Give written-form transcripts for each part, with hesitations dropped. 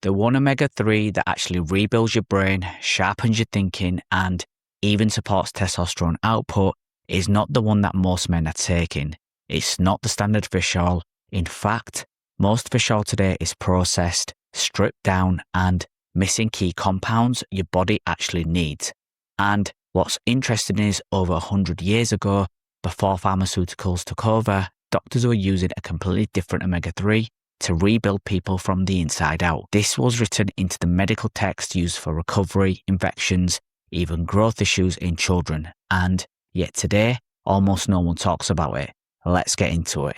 The one omega-3 that actually rebuilds your brain, sharpens your thinking, and even supports testosterone output is not the one that most men are taking. It's not the standard fish oil. In fact, most fish oil today is processed, stripped down, and missing key compounds your body actually needs. And what's interesting is over 100 years ago, before pharmaceuticals took over, doctors were using a completely different omega-3 to rebuild people from the inside out. This was written into the medical text used for recovery, infections, even growth issues in children. And yet today, almost no one talks about it. Let's get into it.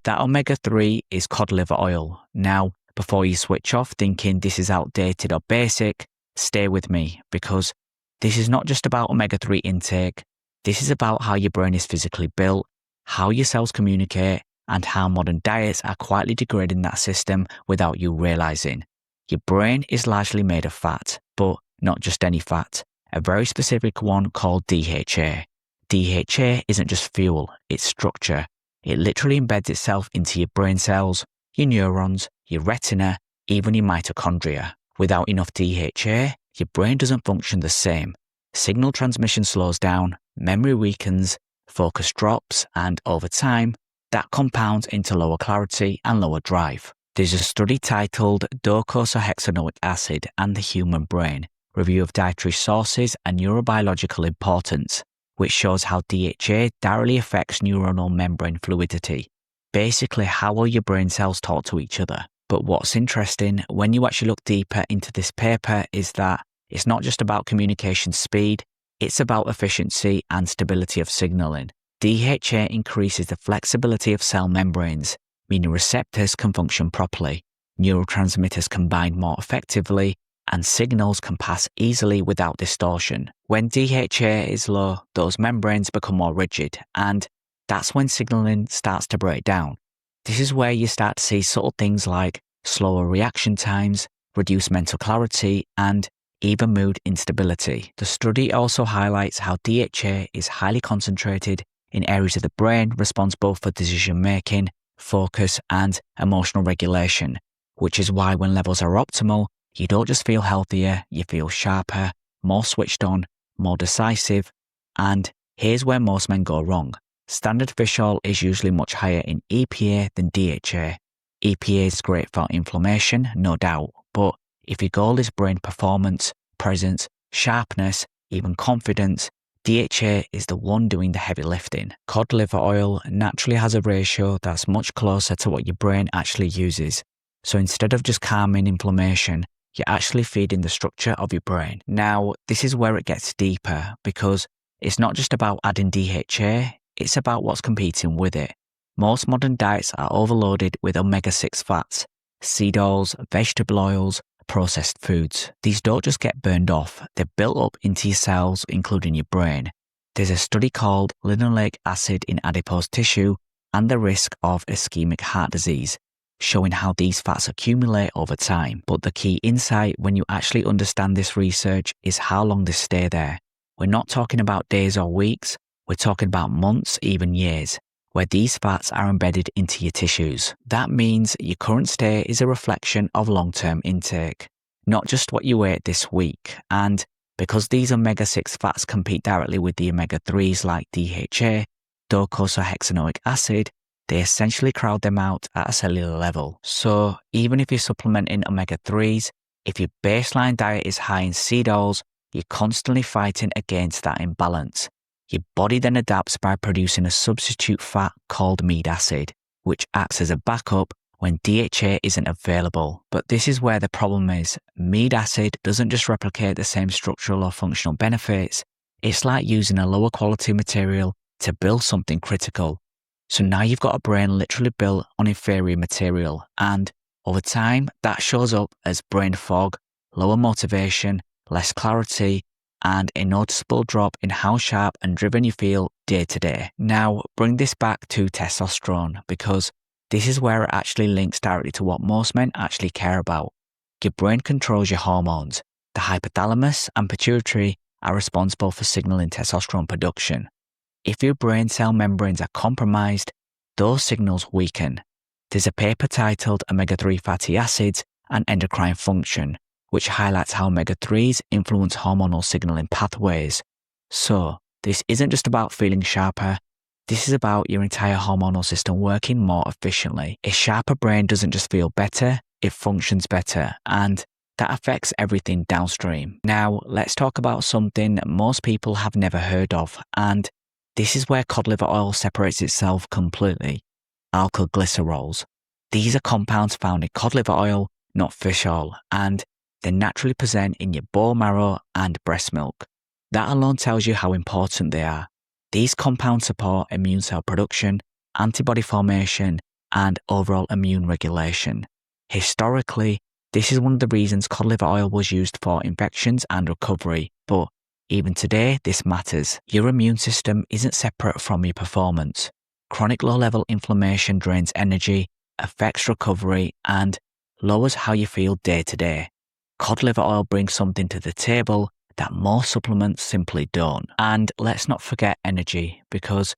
That omega-3 is cod liver oil. Now, before you switch off thinking this is outdated or basic, stay with me, because this is not just about omega-3 intake. This is about how your brain is physically built, how your cells communicate, and how modern diets are quietly degrading that system without you realizing. Your brain is largely made of fat, but not just any fat, a very specific one called DHA. DHA isn't just fuel, it's structure. It literally embeds itself into your brain cells, your neurons, your retina, even your mitochondria. Without enough DHA, your brain doesn't function the same. Signal transmission slows down, memory weakens, focus drops, and over time, that compounds into lower clarity and lower drive. There's a study titled Docosahexaenoic Acid and the Human Brain, Review of Dietary Sources and Neurobiological Importance, which shows how DHA directly affects neuronal membrane fluidity. Basically, how will your brain cells talk to each other? But what's interesting, when you actually look deeper into this paper, is that it's not just about communication speed, it's about efficiency and stability of signaling. DHA increases the flexibility of cell membranes, meaning receptors can function properly, neurotransmitters can bind more effectively, and signals can pass easily without distortion. When DHA is low, those membranes become more rigid, and that's when signaling starts to break down. This is where you start to see subtle things like slower reaction times, reduced mental clarity, and even mood instability. The study also highlights how DHA is highly concentrated in areas of the brain responsible for decision-making, focus, and emotional regulation, which is why when levels are optimal, you don't just feel healthier, you feel sharper, more switched on, more decisive, and here's where most men go wrong. Standard fish oil is usually much higher in EPA than DHA. EPA is great for inflammation, no doubt, but if your goal is brain performance, presence, sharpness, even confidence, DHA is the one doing the heavy lifting. Cod liver oil naturally has a ratio that's much closer to what your brain actually uses. So instead of just calming inflammation, you're actually feeding the structure of your brain. Now, this is where it gets deeper, because it's not just about adding DHA, it's about what's competing with it. Most modern diets are overloaded with omega-6 fats, seed oils, vegetable oils, processed foods. These don't just get burned off, they're built up into your cells, including your brain. There's a study called Linoleic Acid in Adipose Tissue and the Risk of Ischemic Heart Disease, showing how these fats accumulate over time. But the key insight when you actually understand this research is how long they stay there. We're not talking about days or weeks, we're talking about months, even years, where these fats are embedded into your tissues. That means your current state is a reflection of long-term intake, not just what you ate this week. And because these omega-6 fats compete directly with the omega-3s like DHA, docosahexaenoic acid, they essentially crowd them out at a cellular level. So even if you're supplementing omega-3s, if your baseline diet is high in seed oils, you're constantly fighting against that imbalance. Your body then adapts by producing a substitute fat called Mead acid, which acts as a backup when DHA isn't available. But this is where the problem is. Mead acid doesn't just replicate the same structural or functional benefits. It's like using a lower quality material to build something critical. So now you've got a brain literally built on inferior material, and over time that shows up as brain fog, lower motivation, less clarity, and a noticeable drop in how sharp and driven you feel day to day. Now, bring this back to testosterone, because this is where it actually links directly to what most men actually care about. Your brain controls your hormones. The hypothalamus and pituitary are responsible for signaling testosterone production. If your brain cell membranes are compromised, those signals weaken. There's a paper titled Omega-3 Fatty Acids and Endocrine Function, which highlights how omega-3s influence hormonal signaling pathways. So, this isn't just about feeling sharper, this is about your entire hormonal system working more efficiently. A sharper brain doesn't just feel better, it functions better, and that affects everything downstream. Now, let's talk about something most people have never heard of, and this is where cod liver oil separates itself completely. Alkyl glycerols. These are compounds found in cod liver oil, not fish oil, and they're naturally present in your bone marrow and breast milk. That alone tells you how important they are. These compounds support immune cell production, antibody formation, and overall immune regulation. Historically, this is one of the reasons cod liver oil was used for infections and recovery, but even today, this matters. Your immune system isn't separate from your performance. Chronic low-level inflammation drains energy, affects recovery, and lowers how you feel day to day. Cod liver oil brings something to the table that most supplements simply don't. And let's not forget energy, because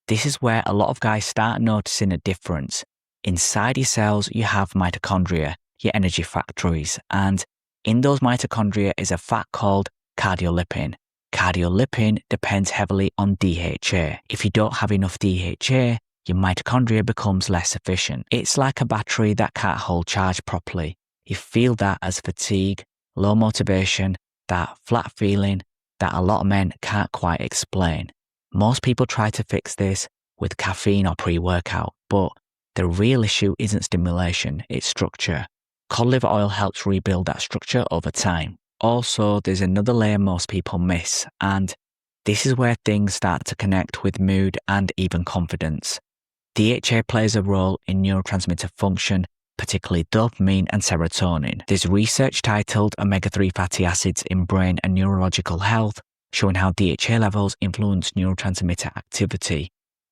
this is where a lot of guys start noticing a difference. Inside your cells, you have mitochondria, your energy factories, and in those mitochondria is a fat called cardiolipin. Cardiolipin depends heavily on DHA. If you don't have enough DHA, your mitochondria becomes less efficient. It's like a battery that can't hold charge properly. You feel that as fatigue, low motivation, that flat feeling that a lot of men can't quite explain. Most people try to fix this with caffeine or pre-workout, but the real issue isn't stimulation, it's structure. Cod liver oil helps rebuild that structure over time. Also, there's another layer most people miss, and this is where things start to connect with mood and even confidence. DHA plays a role in neurotransmitter function, particularly dopamine and serotonin. There's research titled Omega-3 Fatty Acids in Brain and Neurological Health, showing how DHA levels influence neurotransmitter activity.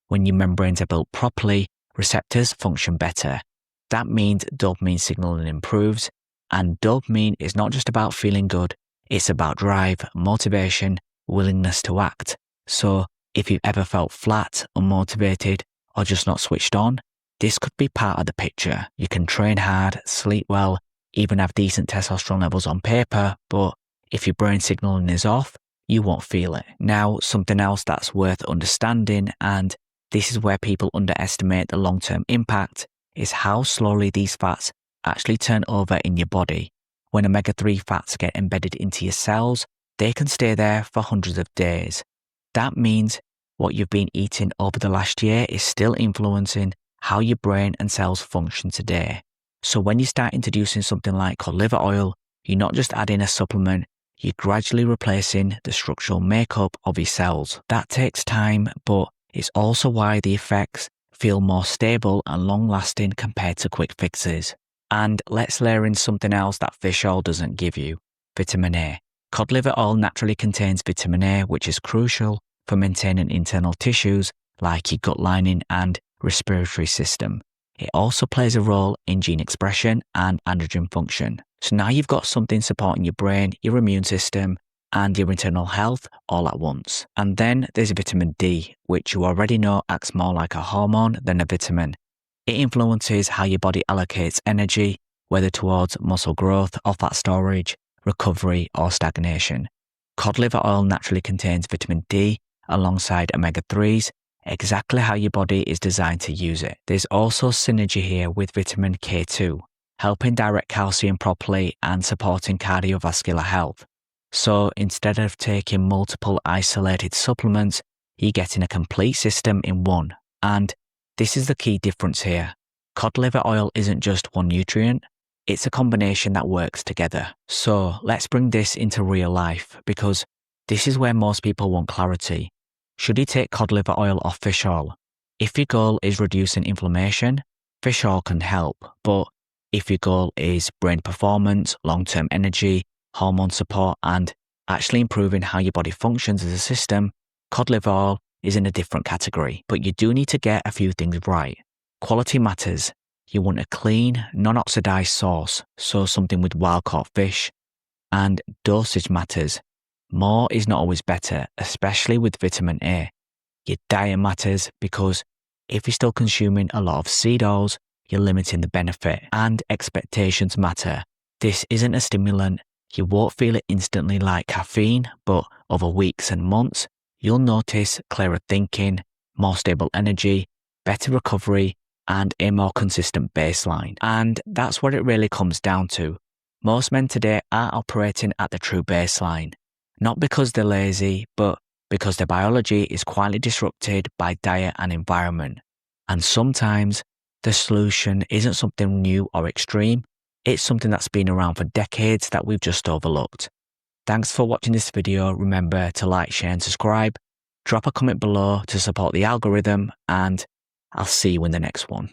When your membranes are built properly, receptors function better. That means dopamine signaling improves, and dopamine is not just about feeling good, it's about drive, motivation, willingness to act. So, if you've ever felt flat, unmotivated, or just not switched on, this could be part of the picture. You can train hard, sleep well, even have decent testosterone levels on paper, but if your brain signaling is off, you won't feel it. Now, something else that's worth understanding, and this is where people underestimate the long-term impact, is how slowly these fats actually turn over in your body. When omega-3 fats get embedded into your cells, they can stay there for hundreds of days. That means what you've been eating over the last year is still influencing how your brain and cells function today. So when you start introducing something like cod liver oil, you're not just adding a supplement, you're gradually replacing the structural makeup of your cells. That takes time, but it's also why the effects feel more stable and long-lasting compared to quick fixes. And let's layer in something else that fish oil doesn't give you, vitamin A. Cod liver oil naturally contains vitamin A, which is crucial for maintaining internal tissues like your gut lining and respiratory system. It also plays a role in gene expression and androgen function. So now you've got something supporting your brain, your immune system, and your internal health all at once. And then there's vitamin D, which you already know acts more like a hormone than a vitamin. It influences how your body allocates energy, whether towards muscle growth or fat storage, recovery or stagnation. Cod liver oil naturally contains vitamin D alongside omega-3s, exactly how your body is designed to use it. There's also synergy here with vitamin K2, helping direct calcium properly and supporting cardiovascular health. So instead of taking multiple isolated supplements, you're getting a complete system in one. And this is the key difference here. Cod liver oil isn't just one nutrient, it's a combination that works together. So let's bring this into real life, because this is where most people want clarity. Should you take cod liver oil or fish oil? If your goal is reducing inflammation, fish oil can help. But if your goal is brain performance, long-term energy, hormone support, and actually improving how your body functions as a system, cod liver oil is in a different category. But you do need to get a few things right. Quality matters. You want a clean, non-oxidized source, so something with wild-caught fish. And dosage matters. More is not always better, especially with vitamin A. Your diet matters, because If you're still consuming a lot of seed oils, you're limiting the benefit, and expectations matter. This isn't a stimulant. You won't feel it instantly like caffeine, but over weeks and months, you'll notice clearer thinking, more stable energy, better recovery, and a more consistent baseline. And that's what it really comes down to. Most men today are operating at the true baseline, not because they're lazy, but because their biology is quietly disrupted by diet and environment. And sometimes the solution isn't something new or extreme, it's something that's been around for decades that we've just overlooked. Thanks for watching this video. Remember to like, share and subscribe. Drop a comment below to support the algorithm, and I'll see you in the next one.